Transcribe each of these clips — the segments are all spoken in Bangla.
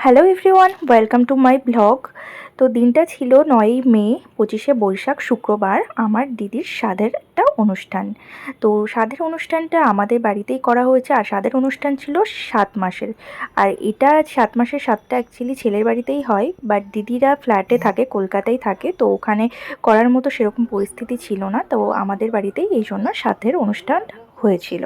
Hello everyone, welcome to my blog. তো দিনটা ছিল 9ই মে, 25শে বৈশাখ, শুক্রবার। আমার দিদির সাধের একটা অনুষ্ঠান। তো সাধের অনুষ্ঠানটা আমাদের বাড়িতেই করা হয়েছে। আর সাধের অনুষ্ঠান ছিল 7 মাসের। আর এটা 7 মাসের সাধটা অ্যাকচুয়ালি ছেলের বাড়িতেই হয়, বাট দিদিরা ফ্ল্যাটে থাকে, কলকাতায় থাকে, তো ওখানে করার মতো সেরকম পরিস্থিতি ছিল না, তো আমাদের বাড়িতেই এই জন্য সাধের অনুষ্ঠান হয়েছিল।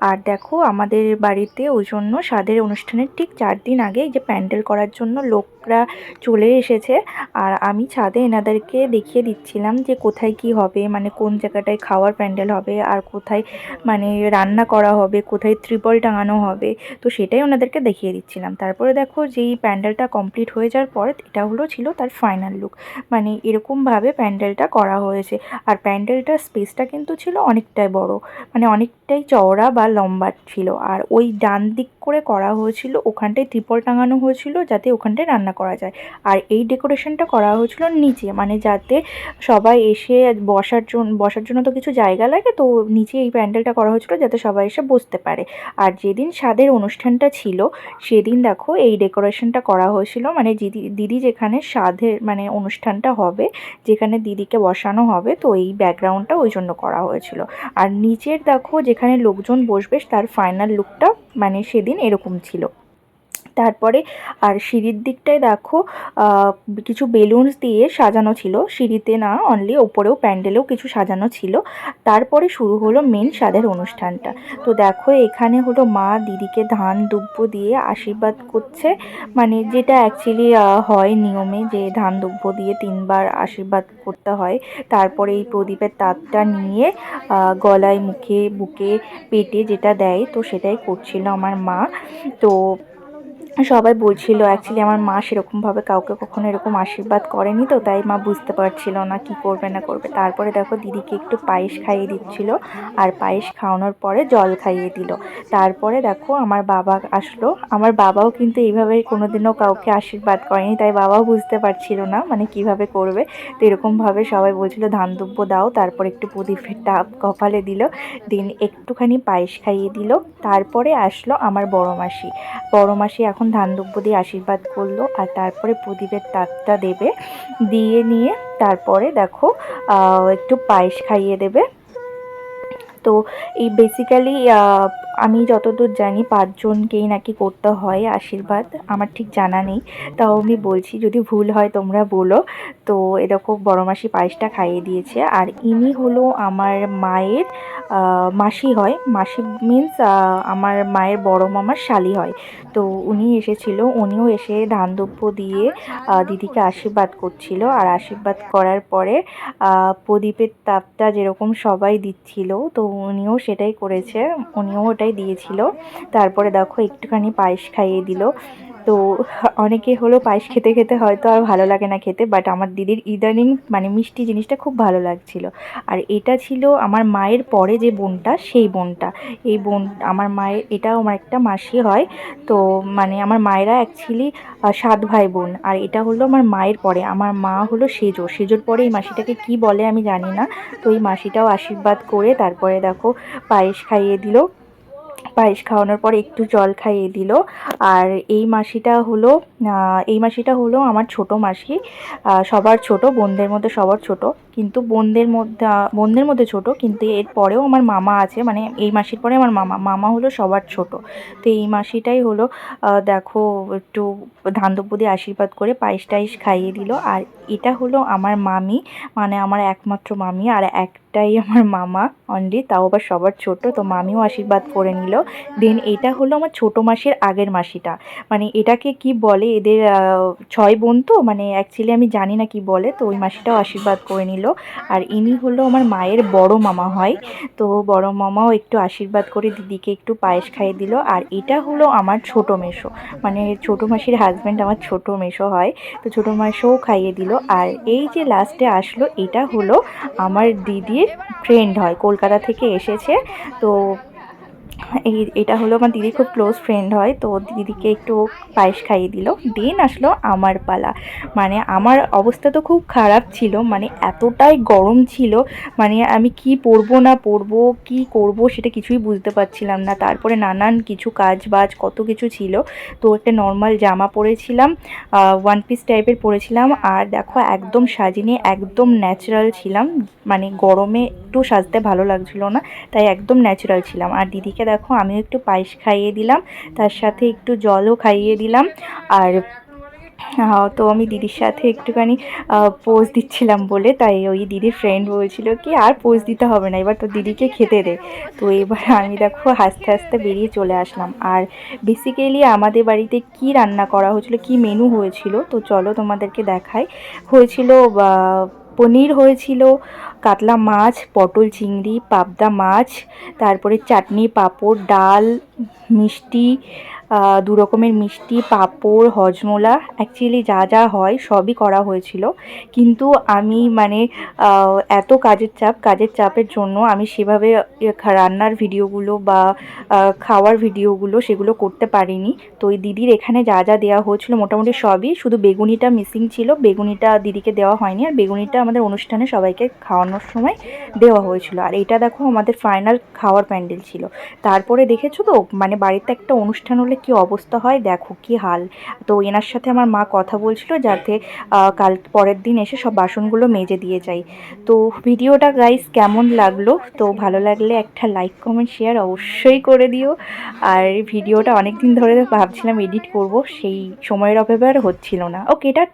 আর দেখো, আমাদের বাড়িতে ওই জন্য সাধের অনুষ্ঠানের ঠিক 4 দিন আগে এই যে প্যান্ডেল করার জন্য লোকরা চলে এসেছে। আর আমি ছাদে এনাদেরকে দেখিয়ে দিচ্ছিলাম যে কোথায় কি হবে, মানে কোন জায়গাটায় খাওয়ার প্যান্ডেল হবে, আর কোথায় মানে রান্না করা হবে, কোথায় ত্রিপল টাঙানো হবে। তো সেটাই ওনাদেরকে দেখিয়ে দিচ্ছিলাম। তারপরে দেখো, যেই প্যান্ডেলটা কমপ্লিট হয়ে যাওয়ার পর এটা ছিল তার ফাইনাল লুক। মানে এরকমভাবে প্যান্ডেলটা করা হয়েছে। আর প্যান্ডেলটার স্পেসটা কিন্তু ছিল অনেকটাই বড়, মানে অনেকটাই চওড়া বা লম্বা ছিল। আর ওই ডান দিক করে করা হয়েছিল, ওখানটায় ত্রিপল টাঙানো হয়েছিল যাতে ওখানটায় রান্না করা যায়। আর এই ডেকোরেশনটা করা হয়েছিল নিচে, মানে যাতে সবাই এসে বসার জন্য তো কিছু জায়গা লাগে, তো নিচে এই প্যান্ডেলটা করা হয়েছিল যাতে সবাই এসে বসতে পারে। আর যেদিন সাধের অনুষ্ঠানটা ছিল সেদিন দেখো এই ডেকোরেশনটা করা হয়েছিল, মানে দিদি যেখানে সাধের মানে অনুষ্ঠানটা হবে, যেখানে দিদিকে বসানো হবে, তো এই ব্যাকগ্রাউন্ডটা ওই জন্য করা হয়েছিল। আর নিচের দেখো যেখানে লোকজন বসবে তার ফাইনাল লুকটা মানে সেদিন এরকম ছিল। তারপরে আর সিঁড়ির দিকটায় দেখো কিছু বেলুনস দিয়ে সাজানো ছিল, সিঁড়িতে না, অনলি ওপরেও প্যান্ডেলেও কিছু সাজানো ছিল। তারপরে শুরু হলো মেন সাধের অনুষ্ঠানটা। তো দেখো, এখানে হলো মা দিদিকে ধান দুব্য দিয়ে আশীর্বাদ করছে, মানে যেটা অ্যাকচুয়ালি হয় নিয়মে, যে ধান দুব্য দিয়ে 3বার আশীর্বাদ করতে হয়। তারপরে এই প্রদীপের তাপটা নিয়ে গলায়, মুখে, বুকে, পেটে যেটা দেয়, তো সেটাই করছিল আমার মা। তো সবাই বলছিল, অ্যাকচুয়ালি আমার মা সেরকমভাবে কাউকে কখনো এরকম আশীর্বাদ করেনি, তো তাই মা বুঝতে পারছিল না কি করবে না করবে। তারপরে দেখো দিদিকে একটু পায়েস খাইয়ে দিচ্ছিল, আর পায়েস খাওয়ানোর পরে জল খাইয়ে দিল। তারপরে দেখো আমার বাবা আসলো। আমার বাবাও কিন্তু এইভাবে কোনোদিনও কাউকে আশীর্বাদ করেনি, তাই বাবাও বুঝতে পারছিল না মানে কিভাবে করবে। তো এরকমভাবে সবাই বলছিল ধান দুব্য দাও, তারপর একটু প্রদীপের তাপ কপালে দিল, দিন একটুখানি পায়েস খাইয়ে দিল। তারপরে আসলো আমার বড় মাসি। বড় মাসি এখন ধান দুব্য দিয়ে আশীর্বাদ করলো, আর তারপরে প্রদীপের তাপটা দেবে, দিয়ে নিয়ে তারপরে দেখো একটু পায়েস খাইয়ে দেবে। তো এই বেসিক্যালি আমি যতদূর জানি 5জনকেই নাকি করতে হয় আশীর্বাদ, আমার ঠিক জানা নেই, তাও আমি বলছি, যদি ভুল হয় তোমরা বলো। তো এরকম বড় মাসি পায়েসটা খাইয়ে দিয়েছে। আর ইনি হলো আমার মায়ের মাসি হয়, মাসি মিন্স আমার মায়ের বড় মামার শালি হয়। তো উনি এসেছিল, উনিও এসে ধান দুব্য দিয়ে দিদিকে আশীর্বাদ করছিল। আর আশীর্বাদ করার পরে প্রদীপের তাপটা যেরকম সবাই দিচ্ছিল, তো উনিও সেটাই করেছে, উনিও ওটাই দিয়েছিল। তারপরে দেখো একটুখানি পায়েস খাইয়ে দিল। তো অনেকে হলো পায়েস খেতে খেতে হয়তো আর ভালো লাগে না খেতে, বাট আমার দিদির ইদানিং মানে মিষ্টি জিনিসটা খুব ভালো লাগছিল। আর এটা ছিল আমার মায়ের পরে যে বোনটা, সেই বোনটা, এই বোন আমার মায়ের, এটাও আমার একটা মাসি হয়। তো মানে আমার মায়েরা অ্যাকচুয়ালি 7 ভাই বোন। আর এটা হলো আমার মায়ের পরে, আমার মা হলো সেজোর পরে এই মাসিটাকে কি বলে আমি জানি না। তো এই মাসিটাও আশীর্বাদ করে তারপরে দেখো পায়েস খাইয়ে দিল, পায়েস খাওয়ানোর পর একটু জল খাইয়ে দিল। আর এই মাসিটা হলো আমার ছোট মাসি, সবার ছোট, বোনদের মধ্যে সবার ছোট, কিন্তু বোনদের মধ্যে ছোট, কিন্তু এর পরেও আমার মামা আছে, মানে এই মাসির পরে আমার মামা হলো সবার ছোট। তো এই মাসিটাই হলো দেখো একটু ধান দুব্য দিয়ে আশীর্বাদ করে পায়েস টায়েস খাইয়ে দিল। আর এটা হলো আমার মামি, মানে আমার একমাত্র মামি, আর একটাই আমার মামা অনলি, তাও আবার সবার ছোট, তো মামিও আশীর্বাদ করে নিল। দেন এটা হলো আমার ছোট মাসির আগের মাসিটা, মানে এটাকে কি বলে, এদের 6 বোন, তো মানে অ্যাকচুয়ালি আমি জানি না কি বলে। তো ওই মাসিটাও আশীর্বাদ করে নিল। আর ইনি হলো আমার মায়ের বড় মামা হয়। তো বড় মামাও একটু আশীর্বাদ করে দিদিকে একটু পায়েস খাইয়ে দিল। আর এটা হলো আমার ছোট মেসো, মানে ছোট মাসির হাজব্যান্ড আমার ছোট মেসো হয়। তো ছোট মাসোও খাইয়ে দিল। আর এই যে লাস্টে আসলো, এটা হলো আমার দিদির ফ্রেন্ড হয়, কলকাতা থেকে এসেছে। তো এটা হলো আমার দিদির খুব ক্লোজ ফ্রেন্ড হয়, তো দিদিকে একটু পায়েস খাইয়ে দিল। দেন আসলো আমার পালা। মানে আমার অবস্থা তো খুব খারাপ ছিল, মানে এতটাই গরম ছিল, মানে আমি কি পরবো না পরবো, কি করব সেটা কিছুই বুঝতে পারছিলাম না। তারপরে নানান কিছু কাজ বাজ কত কিছু ছিল, তো একটা নর্মাল জামা পরেছিলাম, ওয়ান পিস টাইপের পরেছিলাম। আর দেখো একদম সাজিনি, একদম ন্যাচারাল ছিলাম, মানে গরমে একটু সাজতে ভালো লাগছিল না, তাই একদম ন্যাচারাল ছিলাম। আর দিদিকে দেখো আমিও একটু পায়েস খাইয়ে দিলাম, তার সাথে একটু জলও খাইয়ে দিলাম। আর তো আমি দিদির সাথে একটুখানি পোজ দিচ্ছিলাম বলে, তাই ওই দিদির ফ্রেন্ড বলছিল কি আর পোজ দিতে হবে না, এবার তো দিদিকে খেতে দে। তো এবার আমি দেখো হাসতে হাসতে বেরিয়ে চলে আসলাম। আর বেসিক্যালি আমাদের বাড়িতে কি রান্না করা হয়েছিল, কি মেনু হয়েছিল, তো চলো তোমাদেরকে দেখাই। হয়েছিল পনির হয়েছিল, কাতলা মাছ, পটল চিংড়ি, পাবদা মাছ, তারপরে চাটনি, পাঁপড়, ডাল, মিষ্টি, দু রকমের মিষ্টি, পাঁপড়, হজমোলা, অ্যাকচুয়ালি যা যা হয় সবই করা হয়েছিল। কিন্তু আমি মানে এত কাজের চাপের জন্য আমি সেভাবে রান্নার ভিডিওগুলো বা খাওয়ার ভিডিওগুলো সেগুলো করতে পারিনি। তো ওই দিদির এখানে যা যা দেওয়া হয়েছিল মোটামুটি সবই, শুধু বেগুনিটা মিসিং ছিল, বেগুনিটা দিদিকে দেওয়া হয়নি। আর বেগুনিটা আমাদের অনুষ্ঠানে সবাইকে খাওয়ানোর সময় দেওয়া হয়েছিল। আর এটা দেখো আমাদের ফাইনাল খাওয়ার প্যান্ডেল ছিল। তারপরে দেখেছো তো মানে বাড়িতে একটা অনুষ্ঠান হলে কি অবস্থা হয়, দেখো কি হাল। তো এনার সাথে আমার মা কথা বলছিল যাতে কাল পরের দিন এসে সব বাসনগুলো মেজে দিয়ে যাই। তো ভিডিওটা গাইস কেমন লাগলো, তো ভালো লাগলে একটা লাইক কমেন্ট শেয়ার অবশ্যই করে দিও। আর ভিডিওটা অনেক দিন ধরে ভাবছিলাম এডিট করব, সেই সময়ের অপেক্ষা আর হচ্ছিল না। ওকে, এটা